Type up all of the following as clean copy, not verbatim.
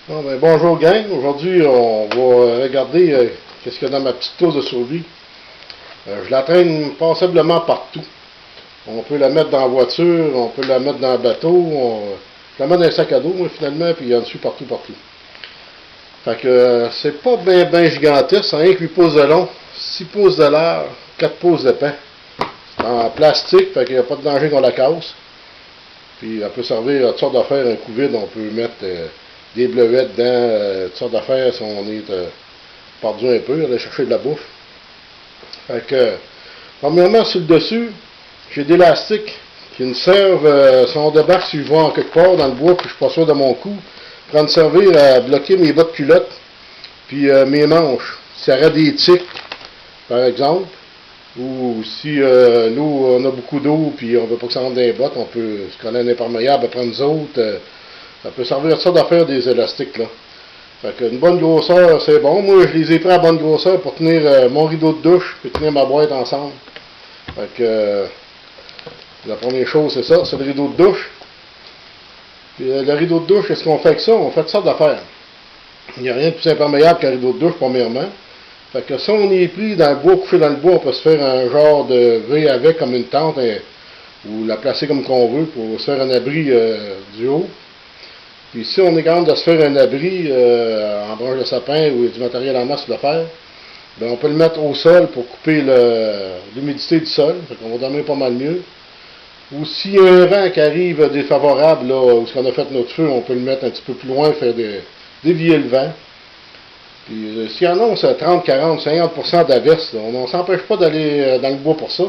Bon, ben, bonjour gang, aujourd'hui on va regarder qu'est-ce qu'il y a dans ma petite tour de survie. Je la traîne passablement partout. On peut la mettre dans la voiture, on peut la mettre dans le bateau, je la mets dans un sac à dos moi finalement, puis il y en a dessus partout. Fait que c'est pas bien gigantesque, c'est rien que 8 pouces de long, 6 pouces de large, 4 pouces d'épais. C'est en plastique, fait qu'il n'y a pas de danger qu'on la casse. Puis elle peut servir à toutes sortes d'affaires, un coup vide, on peut mettre des bleuettes dedans, toutes sortes d'affaires si on est perdu un peu, aller chercher de la bouffe. Fait que, premièrement, sur le dessus, j'ai des élastiques qui me servent, si on débarque, si je vais en quelque part dans le bois, puis je suis pas sûr de mon cou, pour me servir à bloquer mes bas de culotte, puis mes manches. S'il y aurait des tiques, par exemple, ou si nous, on a beaucoup d'eau, puis on veut pas que ça rentre dans les bottes, on peut se coller un imperméable après nous autres. Ça peut servir à ça d'affaire des élastiques, là. Fait qu'une bonne grosseur, c'est bon. Moi, je les ai pris à bonne grosseur pour tenir mon rideau de douche et tenir ma boîte ensemble. Fait que la première chose, c'est ça, c'est le rideau de douche. Puis le rideau de douche, qu'est-ce qu'on fait avec ça? On fait toutes sortes d'affaires. Il n'y a rien de plus imperméable qu'un rideau de douche, premièrement. Fait que si on est pris dans le bois, couché dans le bois, on peut se faire un genre de V avec, comme une tente, ou la placer comme qu'on veut pour se faire un abri du haut. Puis si on est capable de se faire un abri en branche de sapin ou du matériel en masse pour le faire, ben on peut le mettre au sol pour couper l'humidité du sol, fait qu'on va dormir pas mal mieux. Ou s'il y a un vent qui arrive défavorable, là, où on a fait notre feu, on peut le mettre un petit peu plus loin, faire dévier le vent. Puis s'il y en a, c'est 30, 40, 50% d'averse, on ne s'empêche pas d'aller dans le bois pour ça.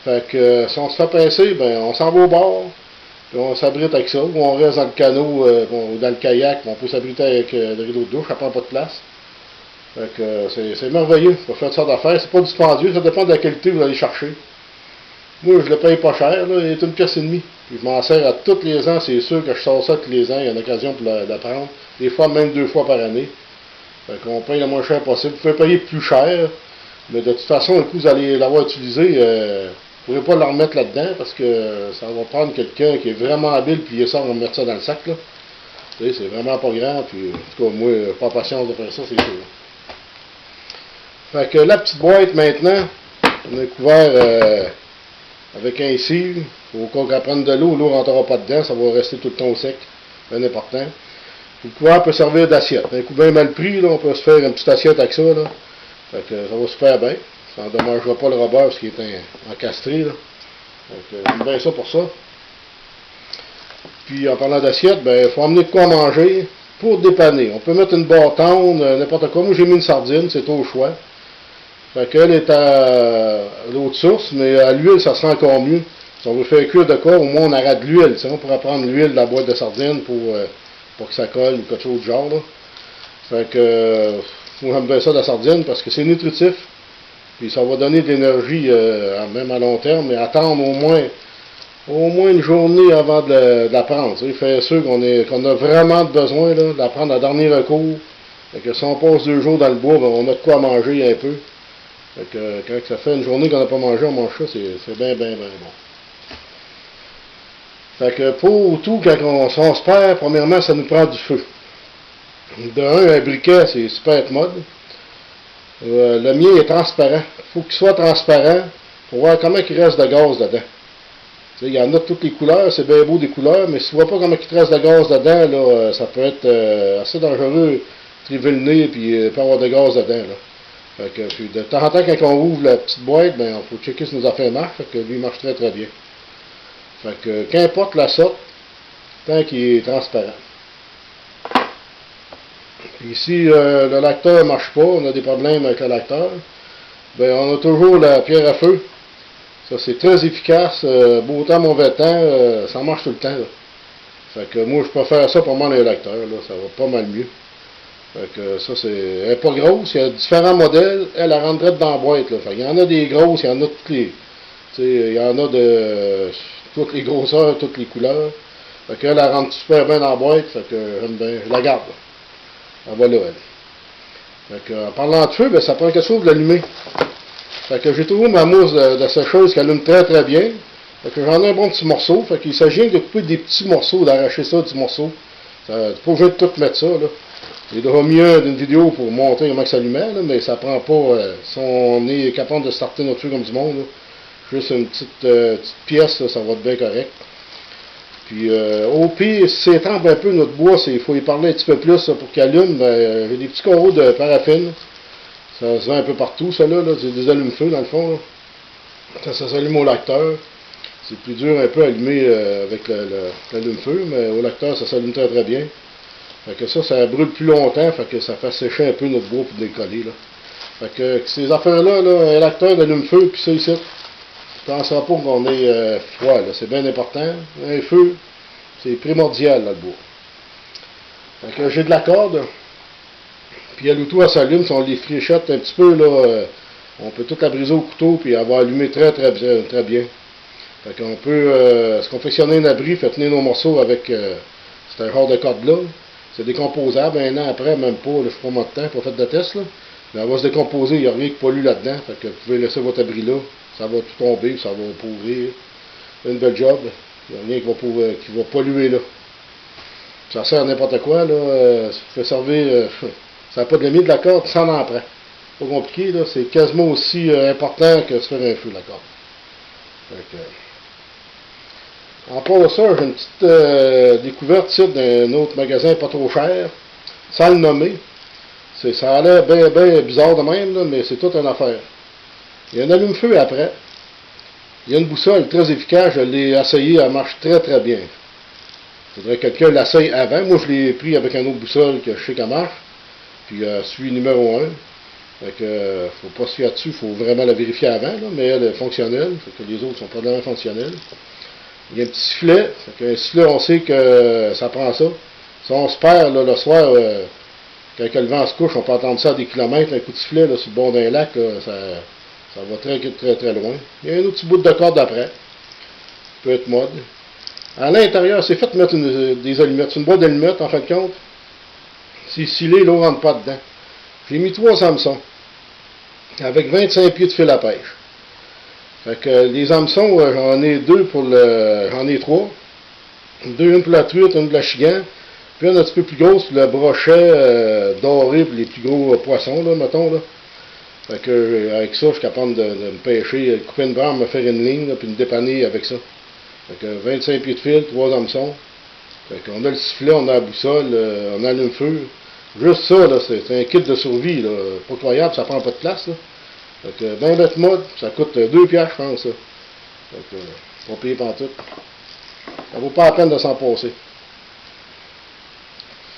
Fait que si on se fait pincer, ben on s'en va au bord. Puis on s'abrite avec ça, ou on reste dans le canot ou dans le kayak, on peut s'abriter avec le rideau de douche, ça prend pas de place. Fait que c'est merveilleux, on peut faire toutes sortes d'affaires, c'est pas dispendieux, ça dépend de la qualité que vous allez chercher. Moi, je le paye pas cher, là, il est une pièce et demie. Puis je m'en sers à tous les ans, c'est sûr que je sors ça tous les ans, il y a une occasion pour la prendre. Des fois, même 2 fois par année. Fait qu'on paye le moins cher possible. Vous pouvez payer plus cher, mais de toute façon, le coup, vous allez l'avoir utilisé, vous ne pourrez pas le remettre là-dedans parce que ça va prendre quelqu'un qui est vraiment habile puis ça, on va mettre ça dans le sac. Là. C'est vraiment pas grand. Puis, en tout cas, moi, pas patience de faire ça, c'est sûr. Fait que la petite boîte maintenant, on est couvert avec un cil. Au cas qu'elle prenne de l'eau, l'eau ne rentrera pas dedans, ça va rester tout le temps au sec. C'est important. Le couvert peut servir d'assiette. Un coup bien mal pris, là, on peut se faire une petite assiette avec ça. Là. Fait que ça va super bien. Ça n'endommagera pas le rubber parce qu'il est encastré. Là. Donc, j'aime bien ça pour ça. Puis en parlant d'assiette, ben, il faut emmener de quoi manger pour dépanner. On peut mettre une bâtonne, n'importe quoi. Moi j'ai mis une sardine, c'est au choix. Fait qu'elle est à l'eau de source, mais à l'huile, ça sera encore mieux. Si on veut faire cuire de quoi, au moins on arrête de l'huile. On pourra prendre l'huile de la boîte de sardines pour que ça colle ou quelque chose du genre. Là. Fait que moi j'aime bien ça la sardine parce que c'est nutritif. Puis ça va donner de l'énergie même à long terme, mais attendre au moins une journée avant de la prendre. Faire sûr qu'on a vraiment besoin là, de la prendre à dernier recours. Fait que si on passe 2 jours dans le bois, ben, on a de quoi manger un peu. Fait que quand ça fait une journée qu'on n'a pas mangé, on mange ça, c'est bien bon. Fait que pour tout, quand on se perd, premièrement, ça nous prend du feu. Un briquet, c'est super mode. Le mien est transparent. Il faut qu'il soit transparent pour voir comment il reste de gaz dedans. Il y en a de toutes les couleurs, c'est bien beau des couleurs, mais si tu ne vois pas comment il reste de gaz dedans, là, ça peut être assez dangereux, triver le nez, puis il peut avoir de gaz dedans. Là. Fait que, puis de temps en temps, quand on ouvre la petite boîte, ben, il faut checker si nos affaires marchent, fait que lui il marche très bien. Fait que, qu'importe la sorte, tant qu'il est transparent. Puis si le lacteur ne marche pas, on a des problèmes avec le lacteur, ben on a toujours la pierre à feu. Ça c'est très efficace, beau temps, mauvais temps, ça marche tout le temps. Là. Fait que moi je préfère ça pour moi le lacteur, là, ça va pas mal mieux. Fait que ça elle n'est pas grosse, il y a différents modèles, elle rentrerait dans la boîte. Là. Fait il y en a des grosses, il y en a toutes les. Il y en a de toutes les grosseurs, toutes les couleurs. Fait qu'elle rentre super bien dans la boîte, fait que j'aime bien, je la garde. Là. Elle va là, elle. Fait que, en parlant de feu, ben, ça prend quelque chose de l'allumer. Fait que j'ai trouvé ma mousse de sécheuse qui allume très bien. Fait que j'en ai un bon petit morceau. Fait qu'il s'agit de couper des petits morceaux, d'arracher ça du morceau. Pas obligé de tout mettre ça, là. Il aura mieux d'une vidéo pour montrer comment ça allumait, là, mais ça prend pas... si on est capable de starter notre feu comme du monde, là, juste une petite pièce, là, ça va être bien correct. Puis au pire, si ça tremble un peu notre bois, il faut y parler un petit peu plus là, pour qu'il allume. J'ai des petits carreaux de paraffine. Ça se vend un peu partout, ça là. C'est des allumes-feu dans le fond. Là. Ça s'allume au lacteur. C'est plus dur un peu à allumer avec l'allume-feu, mais au lacteur, ça s'allume très très bien. Fait que ça brûle plus longtemps, fait que ça fait sécher un peu notre bois pour décoller. Là. Fait que ces affaires-là, là, un lacteur d'allume-feu, puis ça ici. Ne pensez pas qu'on est froid, là. C'est bien important. Un feu, c'est primordial là, le bois. Fait que j'ai de la corde. Puis à l'auto, elle s'allume. Si on les fléchette un petit peu, là, on peut tout la briser au couteau, puis elle va allumer très très bien. Très bien. Fait qu'on peut se confectionner un abri, fait tenir nos morceaux avec c'est un genre de corde-là. C'est décomposable. Un an après, même pas, là, je sais pas moins de temps, pas fait de test, là. Mais elle va se décomposer, il n'y a rien qui pollue là-dedans. Fait que vous pouvez laisser votre abri là. Ça va tout tomber, ça va pourrir. Une belle job. Il n'y a rien qui va polluer là. Ça sert à n'importe quoi, là. Ça fait servir. Ça n'a pas de limite de la corde, ça en prend. Pas compliqué, là. C'est quasiment aussi important que se faire un feu, la corde. En part de ça, j'ai une petite découverte ici d'un autre magasin pas trop cher. Sans le nommer. Ça a l'air bien bizarre de même, là, mais c'est toute une affaire. Il y a un allume-feu après. Il y a une boussole très efficace. Je l'ai essayée, elle marche très très bien. Il faudrait que quelqu'un l'essaye avant. Moi, je l'ai pris avec une autre boussole que je sais qu'elle marche. Puis, celui numéro 1. Fait que, faut pas se fier dessus. Il faut vraiment la vérifier avant, là, mais elle est fonctionnelle. Fait que les autres sont pas vraiment fonctionnels. Il y a un petit sifflet. Fait qu'un sifflet, on sait que ça prend ça. Si on se perd là, le soir, quand le vent se couche, on peut entendre ça à des kilomètres. Un coup de sifflet là, sur le bord d'un lac, là, ça va très très très loin. Il y a un autre petit bout de corde après. Peut être mode. À l'intérieur, c'est fait de mettre des allumettes. C'est une boîte d'allumettes, en fin de compte. C'est scellé, l'eau ne rentre pas dedans. J'ai mis 3 hameçons. Avec 25 pieds de fil à pêche. Fait que les hameçons, j'en ai 2 pour le. J'en ai 3. 2, une pour la truite, une pour la chigan. Puis une un petit peu plus grosse pour le brochet doré pour les plus gros poissons, là, mettons. Là. Fait que avec ça, je suis capable de me pêcher, couper une barre, me faire une ligne, là, puis me dépanner avec ça. Fait que 25 pieds de fil, 3 hameçons. Fait qu'on a le sifflet, on a la boussole, on a le feu. Juste ça, là, c'est un kit de survie, là. Pas croyable, ça prend pas de place, là. Fait que 20 mètres mode, ça coûte 2 piastres, je pense, ça. Fait que, pas payer pantoute. Ça vaut pas la peine de s'en passer.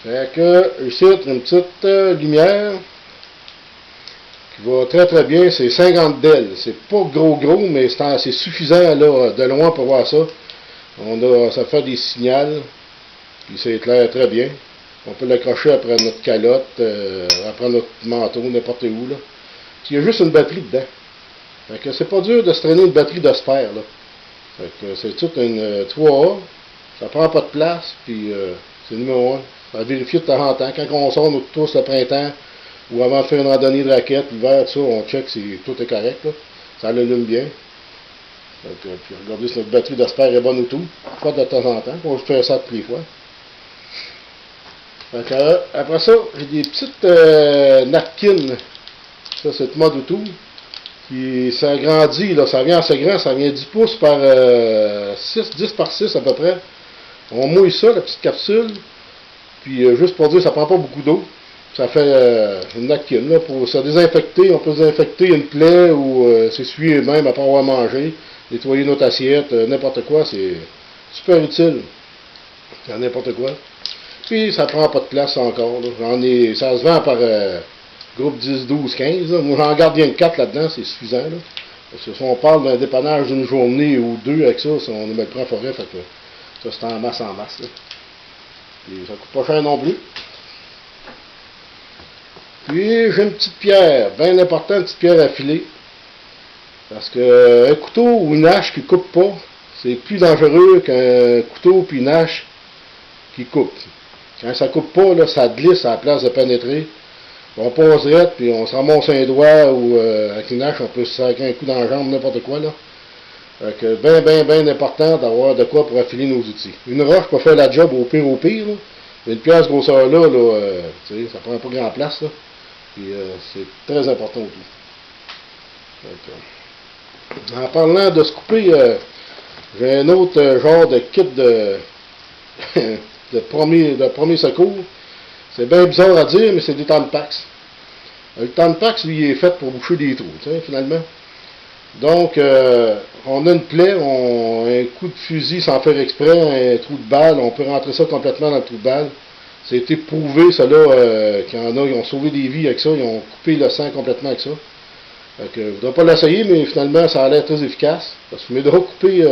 Fait que, ici, une petite lumière qui va très très bien, c'est 50 DEL. C'est pas gros, mais c'est suffisant là, de loin pour voir ça. Ça fait des signals, puis c'est éclaire très bien. On peut l'accrocher après notre calotte, après notre manteau, n'importe où. Là. Puis il y a juste une batterie dedans. Fait que c'est pas dur de se traîner une batterie de spare. Là. Fait que c'est toute une 3A. Ça prend pas de place, puis c'est numéro 1. Ça va vérifier de temps en temps. Quand on sort nous tous le printemps, ou avant de faire une randonnée de raquettes, l'hiver, tout ça, on check si tout est correct. Là. Ça allume bien. Donc, puis regardez si notre batterie d'asper est bonne ou tout. Pas de temps en temps. On va faire ça toutes les fois. Donc, après ça, j'ai des petites napkins. Ça, c'est mode ou tout. Puis ça grandit, là, ça vient assez grand, ça vient 10 pouces par 10 par 6 à peu près. On mouille ça, la petite capsule. Puis juste pour dire, ça prend pas beaucoup d'eau. Ça fait une napkin là, pour se désinfecter. On peut désinfecter une plaie ou s'essuyer même après avoir mangé, nettoyer notre assiette, n'importe quoi. C'est super utile. C'est n'importe quoi. Puis ça prend pas de place encore. Là. Ça se vend par groupe 10, 12, 15. Là. Moi j'en garde bien 4 là-dedans, c'est suffisant. Là. Parce que si on parle d'un dépannage d'une journée ou 2 avec ça, on met le prend en forêt, fait que ça c'est en masse. Là. Puis ça coûte pas cher non plus. Puis j'ai une petite pierre, bien importante, une petite pierre à filer. Parce que un couteau ou une hache qui coupe pas, c'est plus dangereux qu'un couteau puis une hache qui coupe. Quand ça coupe pas, là, ça glisse à la place de pénétrer. On passe direct, puis on se ramasse un doigt ou avec une hache, on peut se sacrer un coup dans la jambe, n'importe quoi. Là. Fait que bien important d'avoir de quoi pour affiler nos outils. Une roche peut faire la job au pire, là. Une pièce grosseur là, tu sais, ça prend pas grand place, là. Puis c'est très important aussi. En parlant de se couper, j'ai un autre genre de kit de premier secours. C'est bien bizarre à dire, mais c'est des Tampax. Le Tampax, lui, il est fait pour boucher des trous, tu sais, finalement. Donc, on a une plaie, un coup de fusil sans faire exprès, un trou de balle, on peut rentrer ça complètement dans le trou de balle. Ça a été prouvé, ça là, qu'il y en a, ils ont sauvé des vies avec ça, ils ont coupé le sang complètement avec ça. Donc, je ne voudrais pas l'essayer, mais finalement, ça a l'air très efficace. Parce que mes doigts coupés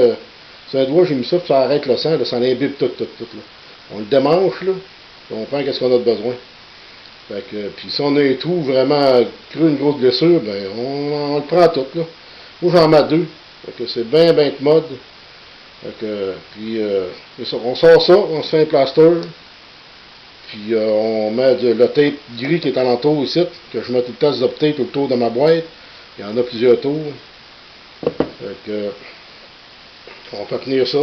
sur un doigt, j'ai mis ça, puis ça arrête le sang, là, ça l'imbibe tout. Là. On le démanche, là, puis on prend qu'est-ce qu'on a de besoin. Puis si on a un trou vraiment creux, une grosse blessure, ben on le prend tout, là. Moi, j'en mets deux. C'est bien de mode. Puis, on sort ça, on se fait un plaster. Puis, on met le tape gris qui est alentour ici, que je mets tout le temps zop tape autour de ma boîte. Il y en a plusieurs tours. On fait tenir ça.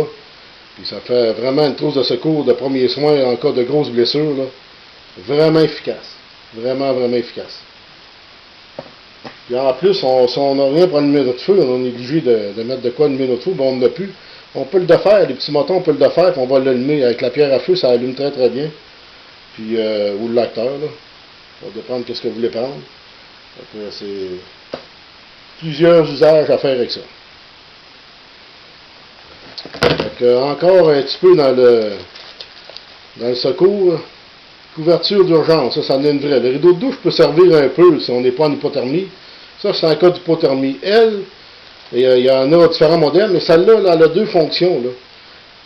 Puis, ça fait vraiment une trousse de secours de premiers soins en cas de grosses blessures, là. Vraiment efficace. Vraiment efficace. Puis en plus, si on n'a rien pour allumer notre feu, on est obligé de mettre de quoi allumer notre feu, ben on n'en a plus. On peut le défaire, les petits motons, on peut le défaire, puis on va l'allumer avec la pierre à feu, ça allume très bien. Puis, ou le lecteur, là. Ça va dépendre de ce que vous voulez prendre. C'est plusieurs usages à faire avec ça. Encore un petit peu dans le secours. Couverture d'urgence, ça en est une vraie. Le rideau de douche peut servir un peu si on n'est pas en hypothermie. Ça, c'est un cas d'hypothermie. Il y en a différents modèles, mais celle-là, elle a deux fonctions. Là.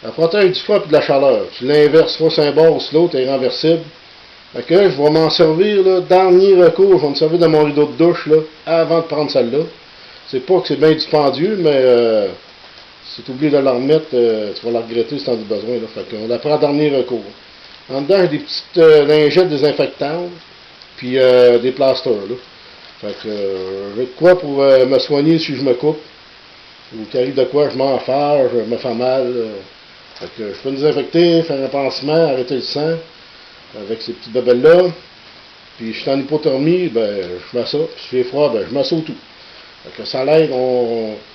Elle protège du froid et de la chaleur. Tu l'inverses, soit sur un bord ou sur l'autre, elle est renversible. Fait que là, je vais m'en servir, là, dernier recours, je vais me servir de mon rideau de douche, là, avant de prendre celle-là. C'est pas que c'est bien dispendieux, mais si tu oublies de la remettre, tu vas la regretter si tu en as besoin. Là. Fait qu'on la prend en dernier recours. En dedans, j'ai des petites lingettes désinfectantes, puis des plasters, là. Fait que j'ai de quoi pour me soigner si je me coupe, ou qu'il arrive de quoi, je m'enfarge, je me fais mal. Fait que je peux me désinfecter, faire un pansement, arrêter le sang, avec ces petites babelles-là. Puis je suis en hypothermie, ben je mets ça, puis si j'ai froid, ben je mets ça au tout. Fait que ça l'aide,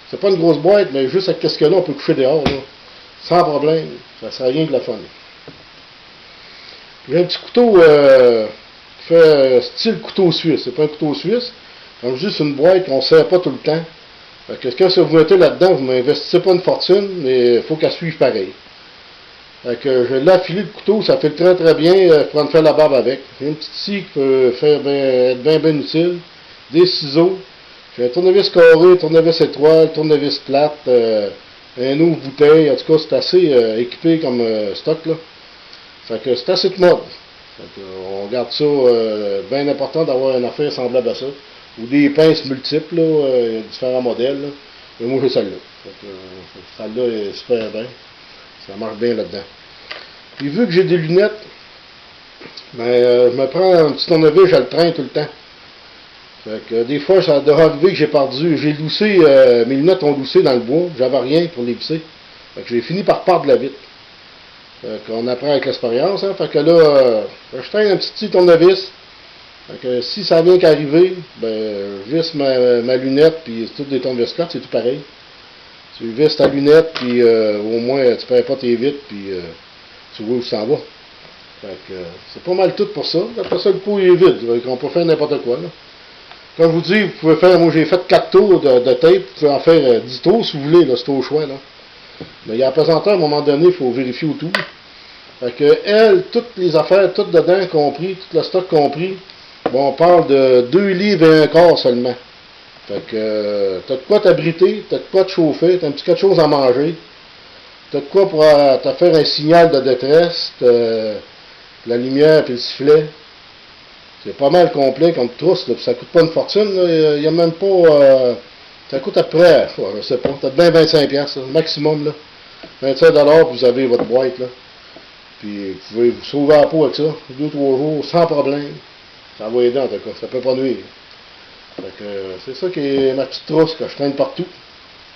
c'est pas une grosse boîte, mais juste avec ce que là, on peut coucher dehors, là, sans problème. Ça sert à rien de la fun. J'ai un petit couteau qui fait style couteau suisse. C'est pas un couteau suisse. Comme je dis, c'est une boîte qu'on ne sert pas tout le temps. Fait que quand vous mettez là-dedans, vous n'investissez pas une fortune, mais il faut qu'elle suive pareil. Fait que je l'ai affilé le couteau, ça fait très bien pour en faire la barbe avec. J'ai une petite scie qui peut être bien utile. Des ciseaux. J'ai un tournevis carré, tournevis étoile, tournevis plate, un ouvre bouteille. En tout cas, c'est assez équipé comme stock là. Fait que c'est assez de mode. Fait que on garde ça bien important d'avoir une affaire semblable à ça. Ou des pinces multiples, là, différents modèles. Là. Mais moi j'ai celle-là. Celle-là est super bien. Ça marche bien là-dedans. Puis vu que j'ai des lunettes, ben, je me prends un petit tournevis, je le traîne tout le temps. Fait que des fois, ça doit arriver que j'ai perdu. J'ai loussé, mes lunettes ont loussé dans le bois. J'avais rien pour les visser. Fait que j'ai fini par perdre la vitre. On apprend avec l'expérience. Hein. Fait que là, je traîne un petit tournevis. Fait que si ça vient qu'arriver, ben, je visse ma lunette, puis c'est toutes des tournevis plates, c'est tout pareil. Tu visses ta lunette, puis au moins tu perds pas tes vitres, puis tu vois où tu s'en vas. Fait que c'est pas mal tout pour ça. Après ça, le pot est vide. On peut faire n'importe quoi. Là. Comme je vous dis, vous pouvez faire, moi j'ai fait 4 tours de tape, vous pouvez en faire 10 tours si vous voulez, là, c'est au choix. Là. Mais il y a un pesanteur, à un moment donné, il faut vérifier autour. Fait que elle, toutes les affaires, toutes dedans compris, tout le stock compris, bon, on parle de 2 livres et un quart seulement. Fait que t'as de quoi t'abriter, t'as de quoi te chauffer, t'as un petit quelque chose à manger, t'as de quoi pour te faire un signal de détresse, la lumière puis le sifflet. C'est pas mal complet comme trousse, là, puis ça coûte pas une fortune, il y a même pas... ça coûte à peu près, je sais pas, peut-être bien 25$, maximum, là. 25$, vous avez votre boîte, là. Puis vous pouvez vous sauver la peau avec ça, 2-3 jours, sans problème. Ça va aider en tout cas, ça peut pas nuire. Fait que c'est ça qui est ma petite trousse que je traîne partout.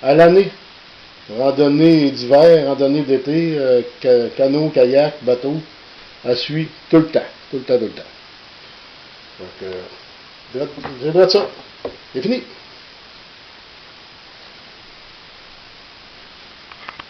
À l'année. Randonnée d'hiver, randonnée d'été, canot, kayak, bateau. elle suit tout le temps. Tout le temps, tout le temps. Donc, c'est vrai ça. C'est fini.